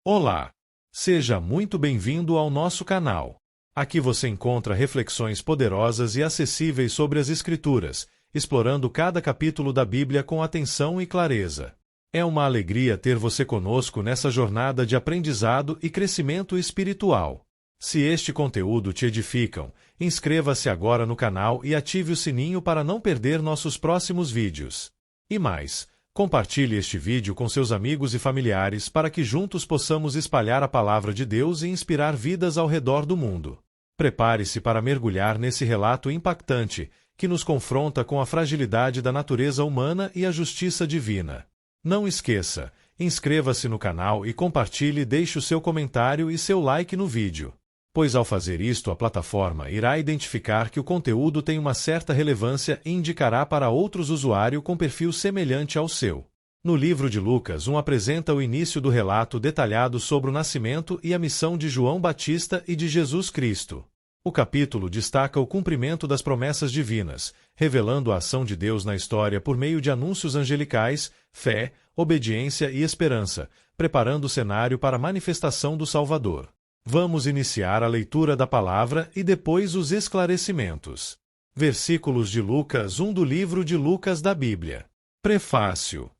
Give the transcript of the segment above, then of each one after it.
Olá! Seja muito bem-vindo ao nosso canal. Aqui você encontra reflexões poderosas e acessíveis sobre as Escrituras, explorando cada capítulo da Bíblia com atenção e clareza. É uma alegria ter você conosco nessa jornada de aprendizado e crescimento espiritual. Se este conteúdo te edificam, inscreva-se agora no canal e ative o sininho para não perder nossos próximos vídeos. E mais, compartilhe este vídeo com seus amigos e familiares para que juntos possamos espalhar a palavra de Deus e inspirar vidas ao redor do mundo. Prepare-se para mergulhar nesse relato impactante que nos confronta com a fragilidade da natureza humana e a justiça divina. Não esqueça, inscreva-se no canal e compartilhe e deixe o seu comentário e seu like no vídeo. Pois ao fazer isto a plataforma irá identificar que o conteúdo tem uma certa relevância e indicará para outros usuários com perfil semelhante ao seu. No livro de Lucas 1 apresenta o início do relato detalhado sobre o nascimento e a missão de João Batista e de Jesus Cristo. O capítulo destaca o cumprimento das promessas divinas, revelando a ação de Deus na história por meio de anúncios angelicais, fé, obediência e esperança, preparando o cenário para a manifestação do Salvador. Vamos iniciar a leitura da palavra e depois os esclarecimentos. Versículos de Lucas 1 do livro de Lucas da Bíblia. Prefácio.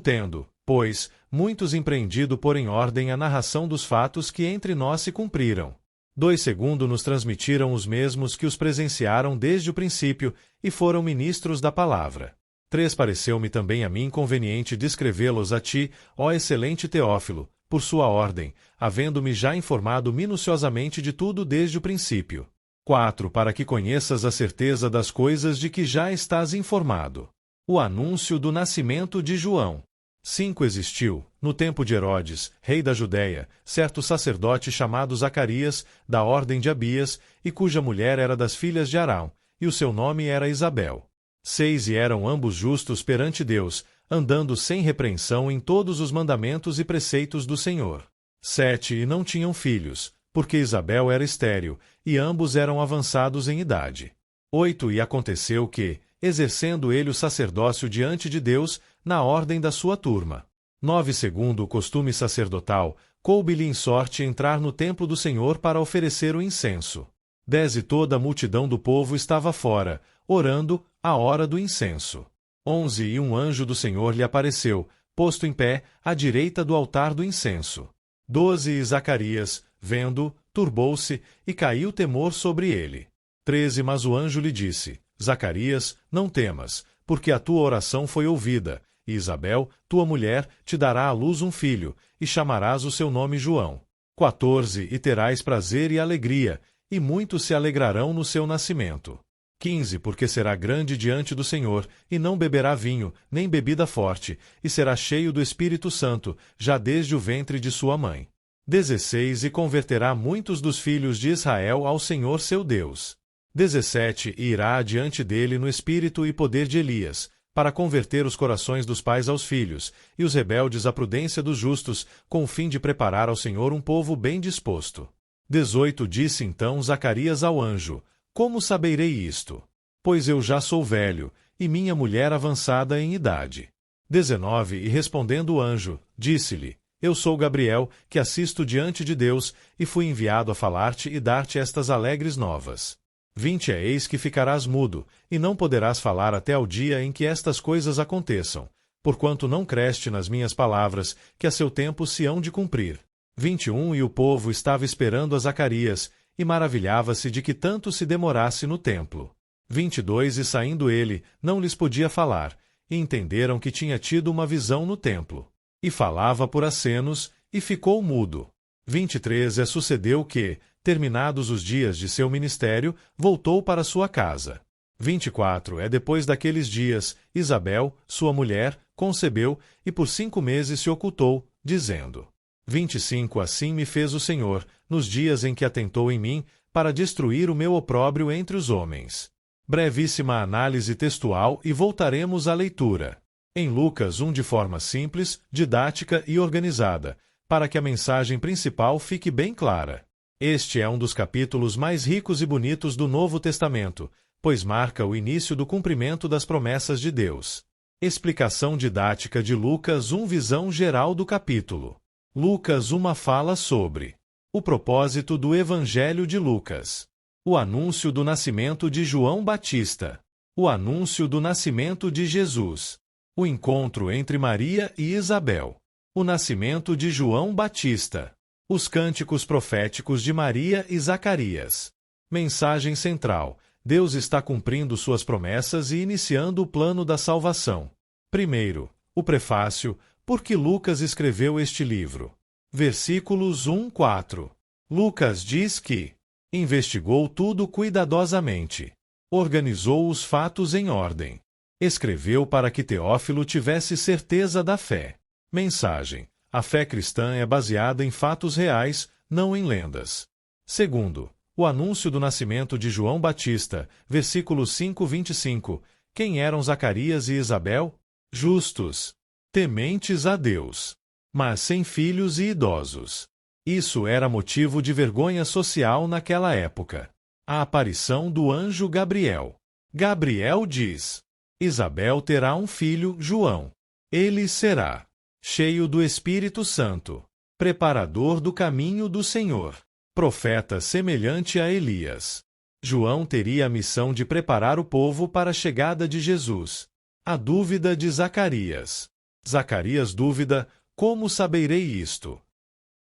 Tendo, pois, muitos empreendido pôr em ordem a narração dos fatos que entre nós se cumpriram. 2 nos transmitiram os mesmos que os presenciaram desde o princípio e foram ministros da palavra. 3 Pareceu-me também a mim conveniente descrevê-los a ti, ó excelente Teófilo, por sua ordem, havendo-me já informado minuciosamente de tudo desde o princípio. 4 Para que conheças a certeza das coisas de que já estás informado. O anúncio do nascimento de João. 5 Existiu, no tempo de Herodes, rei da Judéia, certo sacerdote chamado Zacarias, da ordem de Abias, e cuja mulher era das filhas de Arão, e o seu nome era Isabel. 6 E eram ambos justos perante Deus, andando sem repreensão em todos os mandamentos e preceitos do Senhor. 7 E não tinham filhos, porque Isabel era estéril, e ambos eram avançados em idade. 8 E aconteceu que, exercendo ele o sacerdócio diante de Deus, na ordem da sua turma. 9 Segundo o costume sacerdotal, coube-lhe em sorte entrar no templo do Senhor para oferecer o incenso. 10 E toda a multidão do povo estava fora, orando, à hora do incenso. 11 E um anjo do Senhor lhe apareceu, posto em pé, à direita do altar do incenso. 12 E Zacarias, vendo, turbou-se, e caiu temor sobre ele. 13 Mas o anjo lhe disse: Zacarias, não temas, porque a tua oração foi ouvida, e Isabel, tua mulher, te dará à luz um filho, e chamarás o seu nome João. 14 E terás prazer e alegria, e muitos se alegrarão no seu nascimento. 15 Porque será grande diante do Senhor, e não beberá vinho, nem bebida forte, e será cheio do Espírito Santo, já desde o ventre de sua mãe. 16 E converterá muitos dos filhos de Israel ao Senhor seu Deus. 17 E irá adiante dele no espírito e poder de Elias, para converter os corações dos pais aos filhos, e os rebeldes à prudência dos justos, com o fim de preparar ao Senhor um povo bem disposto. 18 Disse então Zacarias ao anjo: Como saberei isto? Pois eu já sou velho, e minha mulher avançada em idade. 19 E respondendo o anjo, disse-lhe: Eu sou Gabriel, que assisto diante de Deus, e fui enviado a falar-te e dar-te estas alegres novas. 20 Eis que ficarás mudo, e não poderás falar até ao dia em que estas coisas aconteçam, porquanto não creste nas minhas palavras, que a seu tempo se hão de cumprir. 21 E o povo estava esperando a Zacarias, e maravilhava-se de que tanto se demorasse no templo. 22 E saindo ele, não lhes podia falar, e entenderam que tinha tido uma visão no templo. E falava por acenos, e ficou mudo. 23 E sucedeu que, terminados os dias de seu ministério, voltou para sua casa. 24 E depois daqueles dias, Isabel, sua mulher, concebeu, e por 5 meses se ocultou, dizendo: 25 Assim me fez o Senhor, nos dias em que atentou em mim, para destruir o meu opróbrio entre os homens. Brevíssima análise textual e voltaremos à leitura. Em Lucas 1 de forma simples, didática e organizada, para que a mensagem principal fique bem clara. Este é um dos capítulos mais ricos e bonitos do Novo Testamento, pois marca o início do cumprimento das promessas de Deus. Explicação didática de Lucas 1. Visão geral do capítulo. Lucas 1 fala sobre o propósito do Evangelho de Lucas, o anúncio do nascimento de João Batista, o anúncio do nascimento de Jesus, o encontro entre Maria e Isabel, o nascimento de João Batista, os cânticos proféticos de Maria e Zacarias. Mensagem central: Deus está cumprindo suas promessas e iniciando o plano da salvação. Primeiro, o prefácio, por que Lucas escreveu este livro. Versículos 1-4. Lucas diz que investigou tudo cuidadosamente, organizou os fatos em ordem, escreveu para que Teófilo tivesse certeza da fé. Mensagem: a fé cristã é baseada em fatos reais, não em lendas. Segundo, o anúncio do nascimento de João Batista, versículos 5-25. Quem eram Zacarias e Isabel? Justos, tementes a Deus, mas sem filhos e idosos. Isso era motivo de vergonha social naquela época. A aparição do anjo Gabriel. Gabriel diz: Isabel terá um filho, João. Ele será cheio do Espírito Santo, preparador do caminho do Senhor, profeta semelhante a Elias. João teria a missão de preparar o povo para a chegada de Jesus. A dúvida de Zacarias. Zacarias dúvida: como saberei isto?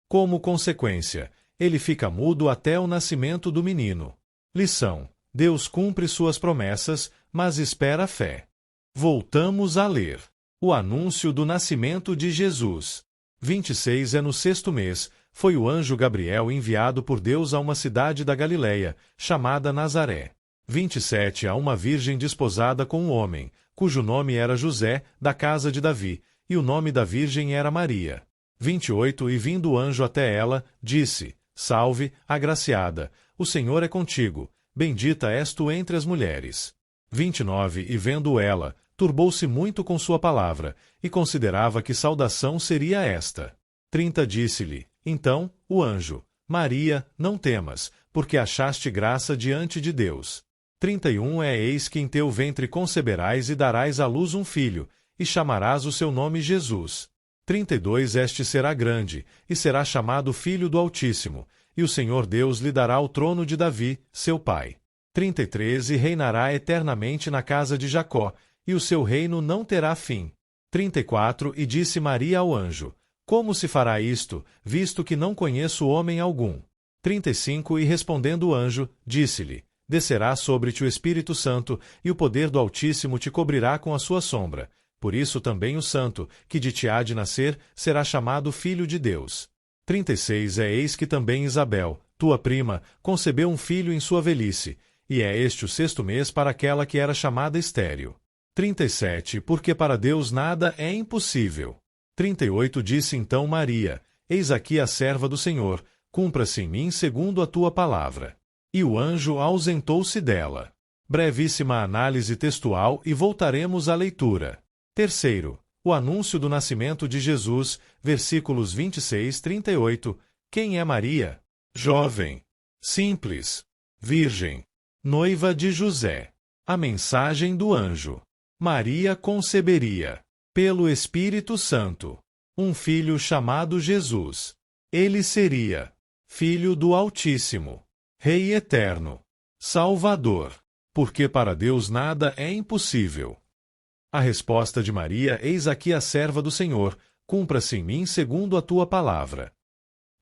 Como consequência, ele fica mudo até o nascimento do menino. Lição: Deus cumpre suas promessas, mas espera a fé. Voltamos a ler. O anúncio do nascimento de Jesus. 26 é no 6º mês, foi o anjo Gabriel enviado por Deus a uma cidade da Galileia, chamada Nazaré. 27 a uma virgem desposada com um homem, cujo nome era José, da casa de Davi, e o nome da virgem era Maria. 28 E vindo o anjo até ela, disse: Salve, agraciada, o Senhor é contigo, bendita és tu entre as mulheres. 29 E vendo ela, turbou-se muito com sua palavra, e considerava que saudação seria esta. 30 Disse-lhe, então, o anjo: Maria, não temas, porque achaste graça diante de Deus. 31 Eis que em teu ventre conceberás e darás à luz um filho, e chamarás o seu nome Jesus. 32 Este será grande, e será chamado Filho do Altíssimo, e o Senhor Deus lhe dará o trono de Davi, seu pai. 33 E reinará eternamente na casa de Jacó, e o seu reino não terá fim. 34 E disse Maria ao anjo: Como se fará isto, visto que não conheço homem algum? 35 E respondendo o anjo, disse-lhe: Descerá sobre-te o Espírito Santo, e o poder do Altíssimo te cobrirá com a sua sombra. Por isso também o santo, que de ti há de nascer, será chamado Filho de Deus. 36 Eis que também Isabel, tua prima, concebeu um filho em sua velhice, e é este o 6º mês para aquela que era chamada estéril. 37 Porque para Deus nada é impossível. 38 Disse então Maria: Eis aqui a serva do Senhor, cumpra-se em mim segundo a tua palavra. E o anjo ausentou-se dela. Brevíssima análise textual e voltaremos à leitura. Terceiro, o anúncio do nascimento de Jesus, versículos 26-38. Quem é Maria? Jovem, simples, virgem, noiva de José. A mensagem do anjo. Maria conceberia, pelo Espírito Santo, um filho chamado Jesus. Ele seria Filho do Altíssimo, Rei eterno, Salvador, porque para Deus nada é impossível. A resposta de Maria: Eis aqui a serva do Senhor, cumpra-se em mim segundo a tua palavra.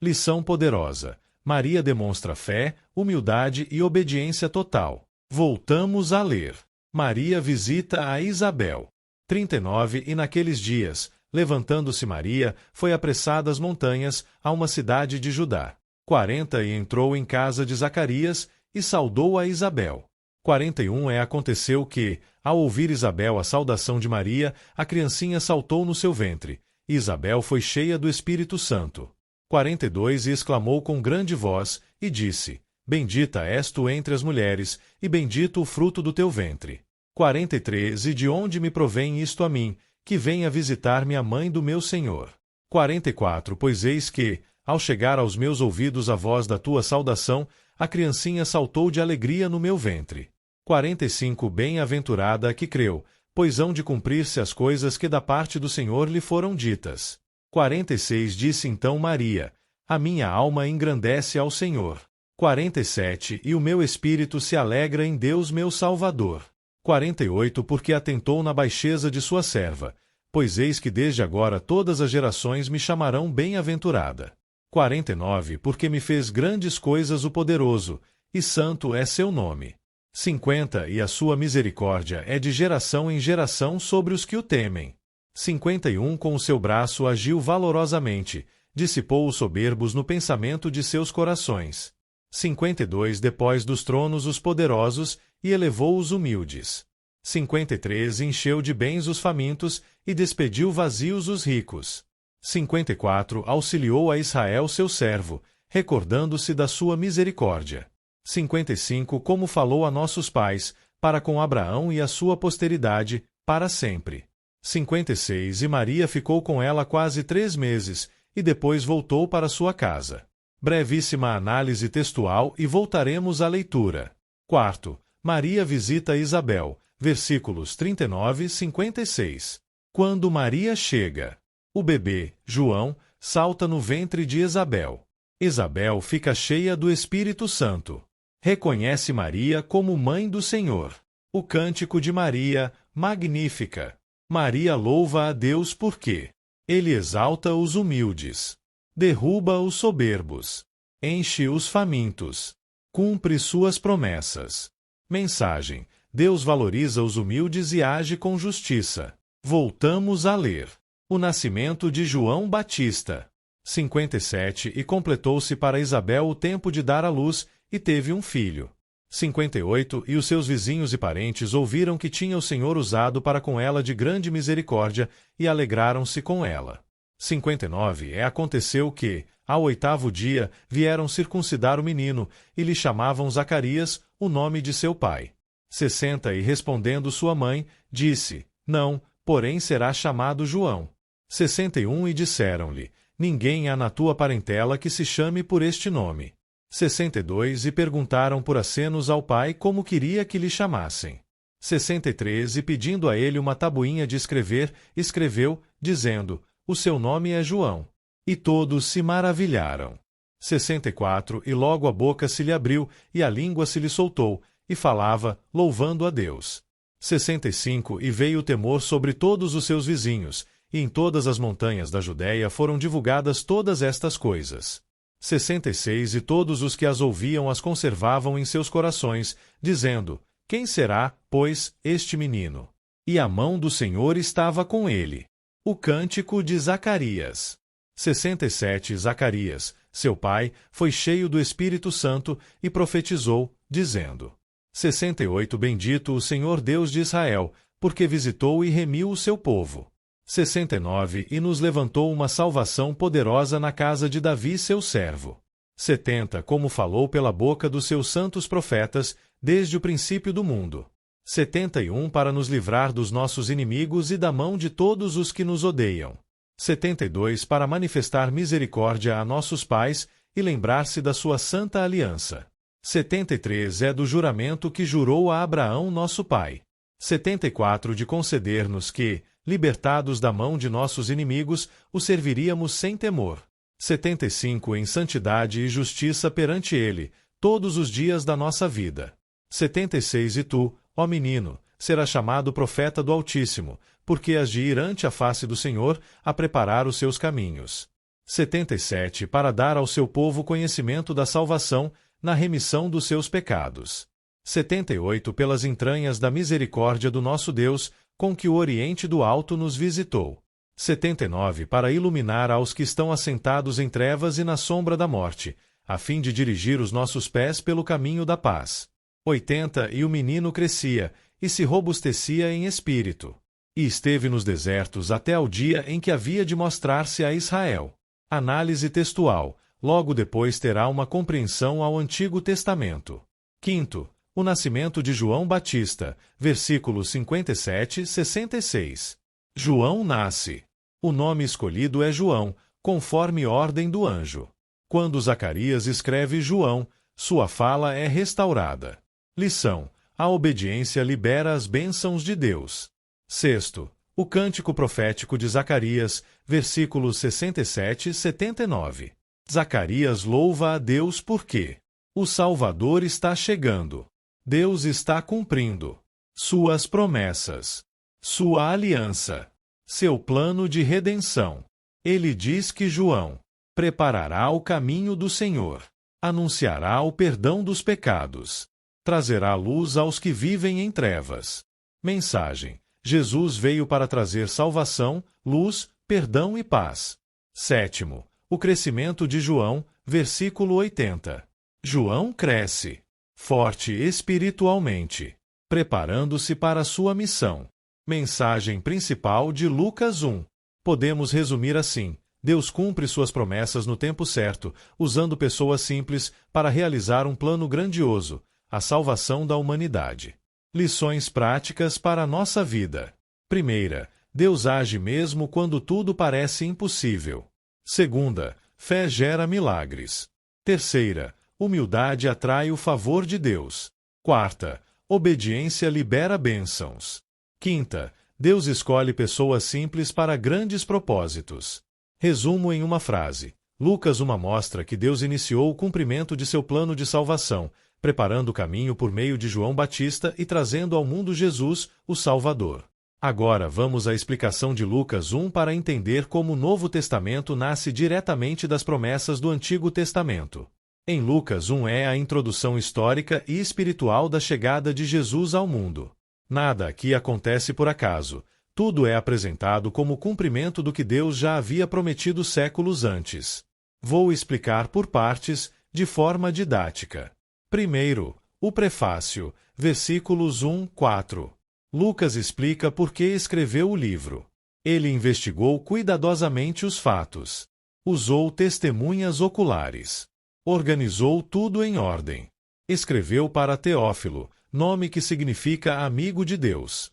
Lição poderosa. Maria demonstra fé, humildade e obediência total. Voltamos a ler. Maria visita a Isabel. 39 E naqueles dias, levantando-se Maria, foi apressada às montanhas, a uma cidade de Judá. 40 E entrou em casa de Zacarias, e saudou a Isabel. 41 Aconteceu que, ao ouvir Isabel a saudação de Maria, a criancinha saltou no seu ventre, e Isabel foi cheia do Espírito Santo. 42 E exclamou com grande voz, e disse: Bendita és tu entre as mulheres, e bendito o fruto do teu ventre. 43 E de onde me provém isto a mim, que venha visitar-me a mãe do meu Senhor? 44 Pois eis que, ao chegar aos meus ouvidos a voz da tua saudação, a criancinha saltou de alegria no meu ventre. 45 Bem-aventurada a que creu, pois hão de cumprir-se as coisas que da parte do Senhor lhe foram ditas. 46 Disse então Maria: A minha alma engrandece ao Senhor. 47 E o meu espírito se alegra em Deus meu Salvador. 48 Porque atentou na baixeza de sua serva, pois eis que desde agora todas as gerações me chamarão bem-aventurada. 49 Porque me fez grandes coisas o poderoso, e santo é seu nome. 50 E a sua misericórdia é de geração em geração sobre os que o temem. 51 Com o seu braço agiu valorosamente, dissipou os soberbos no pensamento de seus corações. 52 Depôs dos tronos os poderosos e elevou os humildes. 53 Encheu de bens os famintos e despediu vazios os ricos. 54 Auxiliou a Israel seu servo, recordando-se da sua misericórdia. 55 Como falou a nossos pais, para com Abraão e a sua posteridade, para sempre. 56 E Maria ficou com ela quase 3 meses, e depois voltou para sua casa. Brevíssima análise textual e voltaremos à leitura. Quarto, Maria visita Isabel, versículos 39 e 56. Quando Maria chega, o bebê, João, salta no ventre de Isabel. Isabel fica cheia do Espírito Santo. Reconhece Maria como mãe do Senhor. O cântico de Maria, Magnífica. Maria louva a Deus porque Ele exalta os humildes, derruba os soberbos, enche os famintos, cumpre suas promessas. Mensagem: Deus valoriza os humildes e age com justiça. Voltamos a ler. O nascimento de João Batista. 57 E completou-se para Isabel o tempo de dar à luz, e teve um filho. 58 E os seus vizinhos e parentes ouviram que tinha o Senhor usado para com ela de grande misericórdia, e alegraram-se com ela. 59 E aconteceu que, ao 8º dia, vieram circuncidar o menino, e lhe chamavam Zacarias, o nome de seu pai. 60 E respondendo sua mãe, disse: Não, porém será chamado João. 61 E disseram-lhe: Ninguém há na tua parentela que se chame por este nome. 62 E perguntaram por acenos ao pai como queria que lhe chamassem. 63 E pedindo a ele uma tabuinha de escrever, escreveu, dizendo: O seu nome é João. E todos se maravilharam. 64 E logo a boca se lhe abriu, e a língua se lhe soltou, e falava, louvando a Deus. 65 E veio o temor sobre todos os seus vizinhos, e em todas as montanhas da Judéia foram divulgadas todas estas coisas. 66 E todos os que as ouviam as conservavam em seus corações, dizendo: Quem será, pois, este menino? E a mão do Senhor estava com ele. O cântico de Zacarias. 67 Zacarias, seu pai, foi cheio do Espírito Santo e profetizou, dizendo: 68 Bendito o Senhor Deus de Israel, porque visitou e remiu o seu povo. 69 E nos levantou uma salvação poderosa na casa de Davi seu servo. 70 Como falou pela boca dos seus santos profetas, desde o princípio do mundo. 71 Para nos livrar dos nossos inimigos e da mão de todos os que nos odeiam. 72 Para manifestar misericórdia a nossos pais e lembrar-se da sua santa aliança. 73 É do juramento que jurou a Abraão nosso pai. 74 De conceder-nos que, libertados da mão de nossos inimigos, o serviríamos sem temor. 75 Em santidade e justiça perante ele, todos os dias da nossa vida. 76 E tu, ó menino, serás chamado profeta do Altíssimo, porque has de ir ante a face do Senhor, a preparar os seus caminhos. 77 Para dar ao seu povo conhecimento da salvação, na remissão dos seus pecados. 78 Pelas entranhas da misericórdia do nosso Deus, com que o Oriente do Alto nos visitou. 79 Para iluminar aos que estão assentados em trevas e na sombra da morte, a fim de dirigir os nossos pés pelo caminho da paz. 80 E o menino crescia, e se robustecia em espírito. E esteve nos desertos até ao dia em que havia de mostrar-se a Israel. Análise textual. Logo depois terá uma compreensão ao Antigo Testamento. Quinto, o nascimento de João Batista, versículos 57 e 66. João nasce. O nome escolhido é João, conforme ordem do anjo. Quando Zacarias escreve João, sua fala é restaurada. Lição: a obediência libera as bênçãos de Deus. Sexto, O cântico profético de Zacarias, versículos 67 e 79. Zacarias louva a Deus porque o Salvador está chegando. Deus está cumprindo suas promessas, sua aliança, seu plano de redenção. Ele diz que João preparará o caminho do Senhor, anunciará o perdão dos pecados, trazerá luz aos que vivem em trevas. Mensagem: Jesus veio para trazer salvação, luz, perdão e paz. Sétimo, o crescimento de João, versículo 80. João cresce, forte espiritualmente, preparando-se para sua missão. Mensagem principal de Lucas 1. Podemos resumir assim: Deus cumpre suas promessas no tempo certo, usando pessoas simples para realizar um plano grandioso, a salvação da humanidade. Lições práticas para a nossa vida. Primeira, Deus age mesmo quando tudo parece impossível. Segunda, fé gera milagres. Terceira, humildade atrai o favor de Deus. Quarta, obediência libera bênçãos. Quinta, Deus escolhe pessoas simples para grandes propósitos. Resumo em uma frase. Lucas 1 mostra que Deus iniciou o cumprimento de seu plano de salvação, preparando o caminho por meio de João Batista e trazendo ao mundo Jesus, o Salvador. Agora vamos à explicação de Lucas 1 para entender como o Novo Testamento nasce diretamente das promessas do Antigo Testamento. Em Lucas 1 é a introdução histórica e espiritual da chegada de Jesus ao mundo. Nada aqui acontece por acaso. Tudo é apresentado como cumprimento do que Deus já havia prometido séculos antes. Vou explicar por partes, de forma didática. Primeiro, o prefácio, versículos 1, 4. Lucas explica por que escreveu o livro. Ele investigou cuidadosamente os fatos. Usou testemunhas oculares. Organizou tudo em ordem. Escreveu para Teófilo, nome que significa amigo de Deus.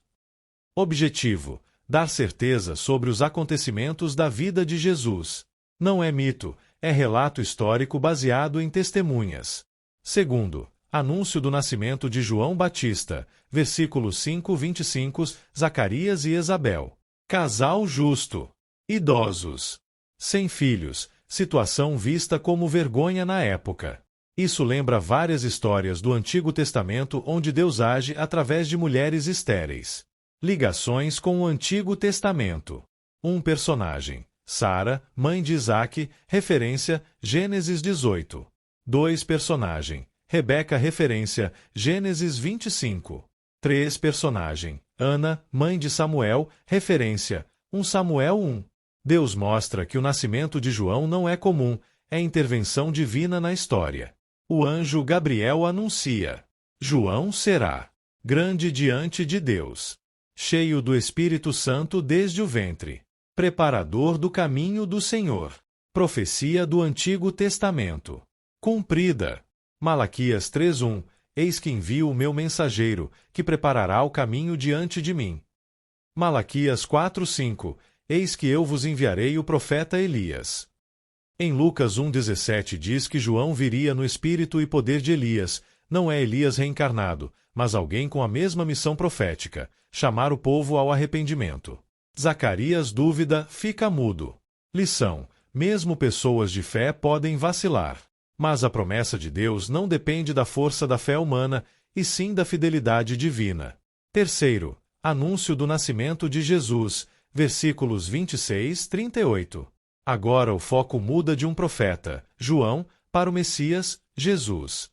Objetivo: dar certeza sobre os acontecimentos da vida de Jesus. Não é mito, é relato histórico baseado em testemunhas. Segundo, anúncio do nascimento de João Batista, versículos 5, 25, Zacarias e Isabel. Casal justo. Idosos. Sem filhos, situação vista como vergonha na época. Isso lembra várias histórias do Antigo Testamento onde Deus age através de mulheres estéreis. Ligações com o Antigo Testamento. Um personagem, Sara, mãe de Isaque, referência, Gênesis 18. 2 personagem, Rebeca, referência, Gênesis 25. 3 personagem, Ana, mãe de Samuel, referência, 1 Samuel 1. Deus mostra que o nascimento de João não é comum, é intervenção divina na história. O anjo Gabriel anuncia: João será grande diante de Deus, cheio do Espírito Santo desde o ventre, preparador do caminho do Senhor. Profecia do Antigo Testamento. Cumprida. Malaquias 3:1. Eis que envio o meu mensageiro, que preparará o caminho diante de mim. Malaquias 4:5. Eis que eu vos enviarei o profeta Elias. Em Lucas 1:17 diz que João viria no espírito e poder de Elias. Não é Elias reencarnado, mas alguém com a mesma missão profética, chamar o povo ao arrependimento. Zacarias dúvida, fica mudo. Lição: mesmo pessoas de fé podem vacilar. Mas a promessa de Deus não depende da força da fé humana, e sim da fidelidade divina. Terceiro, anúncio do nascimento de Jesus, versículos 26, 38. Agora o foco muda de um profeta, João, para o Messias, Jesus.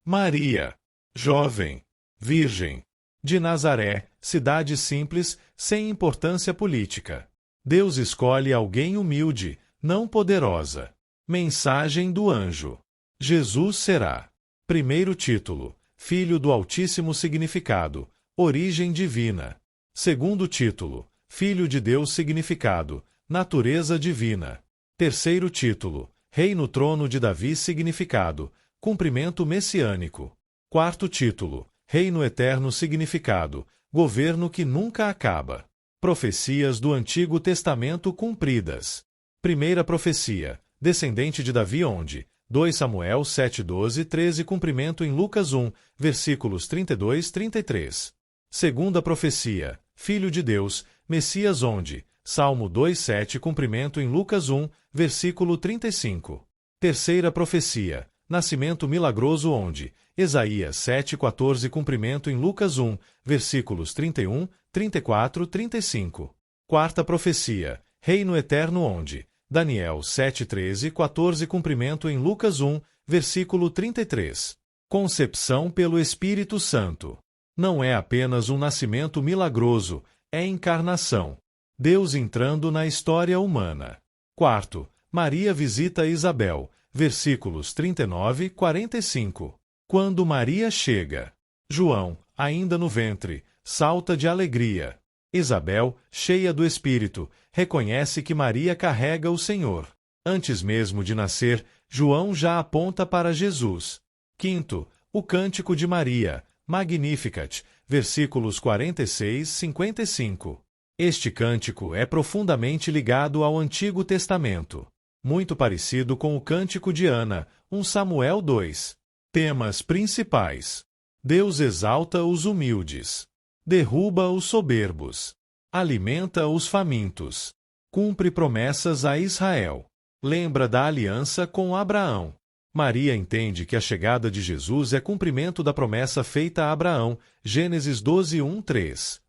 Maria, jovem, virgem, de Nazaré, cidade simples, sem importância política. Deus escolhe alguém humilde, não poderosa. Mensagem do anjo. Jesus será. Primeiro título: Filho do Altíssimo significado, origem divina. Segundo título: Filho de Deus significado, natureza divina. Terceiro título: Rei no trono de Davi significado, cumprimento messiânico. Quarto título: Reino eterno significado, governo que nunca acaba. Profecias do Antigo Testamento cumpridas. Primeira profecia: descendente de Davi onde? 2 Samuel 7:12, 13 cumprimento em Lucas 1, versículos 32, 33. Segunda profecia: Filho de Deus, Messias onde? Salmo 2:7 cumprimento em Lucas 1, versículo 35. Terceira profecia, nascimento milagroso onde? Isaías 7:14 cumprimento em Lucas 1, versículos 31, 34, 35. Quarta profecia, reino eterno onde? Daniel 7:13, 14 cumprimento em Lucas 1, versículo 33. Concepção pelo Espírito Santo. Não é apenas um nascimento milagroso, é encarnação. Deus entrando na história humana. Quarto, Maria visita Isabel, versículos 39 e 45. Quando Maria chega, João, ainda no ventre, salta de alegria. Isabel, cheia do Espírito, reconhece que Maria carrega o Senhor. Antes mesmo de nascer, João já aponta para Jesus. Quinto, o Cântico de Maria, Magnificat, versículos 46 e 55. Este cântico é profundamente ligado ao Antigo Testamento, muito parecido com o Cântico de Ana, 1 Samuel 2. Temas principais: Deus exalta os humildes, derruba os soberbos, alimenta os famintos, cumpre promessas a Israel, lembra da aliança com Abraão. Maria entende que a chegada de Jesus é cumprimento da promessa feita a Abraão, Gênesis 12, 1, 3.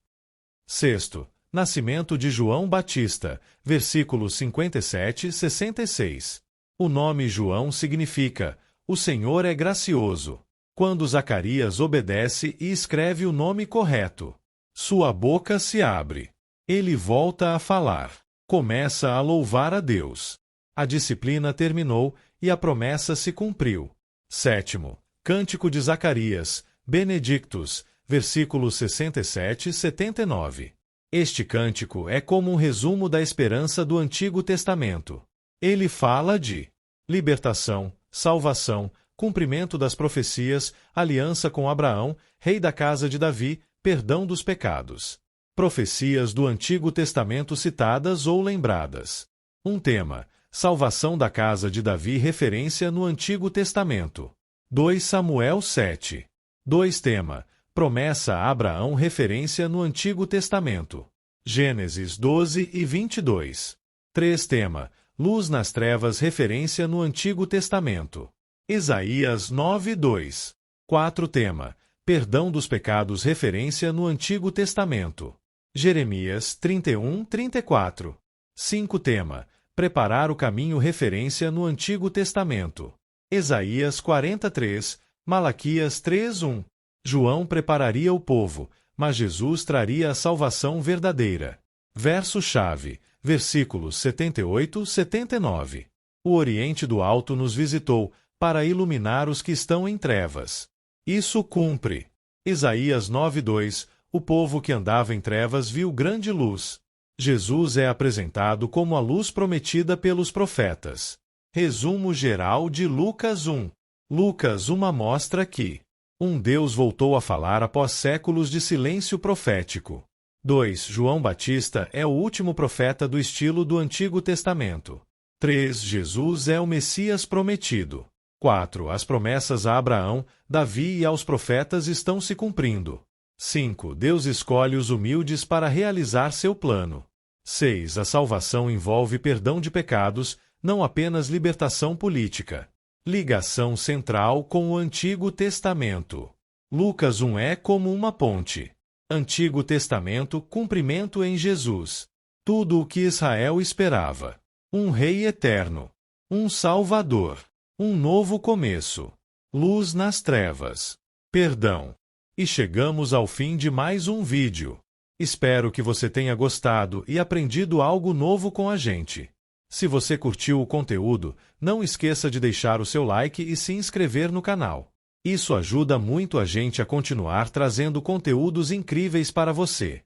Sexto, nascimento de João Batista, versículos 57 e 66. O nome João significa: o Senhor é gracioso. Quando Zacarias obedece e escreve o nome correto, sua boca se abre. Ele volta a falar. Começa a louvar a Deus. A disciplina terminou e a promessa se cumpriu. Sétimo, Cântico de Zacarias, Benedictus, versículos 67 e 79. Este cântico é como um resumo da esperança do Antigo Testamento. Ele fala de libertação, salvação, cumprimento das profecias, aliança com Abraão, rei da casa de Davi, perdão dos pecados. Profecias do Antigo Testamento citadas ou lembradas. Um tema: salvação da casa de Davi, referência no Antigo Testamento. 2 Samuel 7. 2 tema: promessa a Abraão, referência no Antigo Testamento. Gênesis 12 e 22. 3 tema: luz nas trevas, referência no Antigo Testamento. Isaías 9, 2. 4 tema: perdão dos pecados, referência no Antigo Testamento. Jeremias 31, 34. 5 tema: preparar o caminho, referência no Antigo Testamento. Isaías 43, Malaquias 3, 1. João prepararia o povo, mas Jesus traria a salvação verdadeira. Verso-chave, versículos 78 e 79. O Oriente do Alto nos visitou, para iluminar os que estão em trevas. Isso cumpre. Isaías 9:2. O povo que andava em trevas viu grande luz. Jesus é apresentado como a luz prometida pelos profetas. Resumo geral de Lucas 1. Lucas 1 mostra que um Deus voltou a falar após séculos de silêncio profético. 2. João Batista é o último profeta do estilo do Antigo Testamento. 3. Jesus é o Messias prometido. 4. As promessas a Abraão, Davi e aos profetas estão se cumprindo. 5. Deus escolhe os humildes para realizar seu plano. 6. A salvação envolve perdão de pecados, não apenas libertação política. Ligação central com o Antigo Testamento. Lucas 1 é como uma ponte. Antigo Testamento, cumprimento em Jesus. Tudo o que Israel esperava. Um rei eterno. Um Salvador. Um novo começo. Luz nas trevas. Perdão. E chegamos ao fim de mais um vídeo. Espero que você tenha gostado e aprendido algo novo com a gente. Se você curtiu o conteúdo, não esqueça de deixar o seu like e se inscrever no canal. Isso ajuda muito a gente a continuar trazendo conteúdos incríveis para você.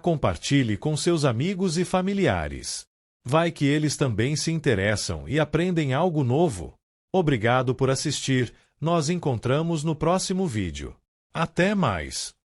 Compartilhe com seus amigos e familiares. Vai que eles também se interessam e aprendem algo novo. Obrigado por assistir, nós encontramos no próximo vídeo. Até mais!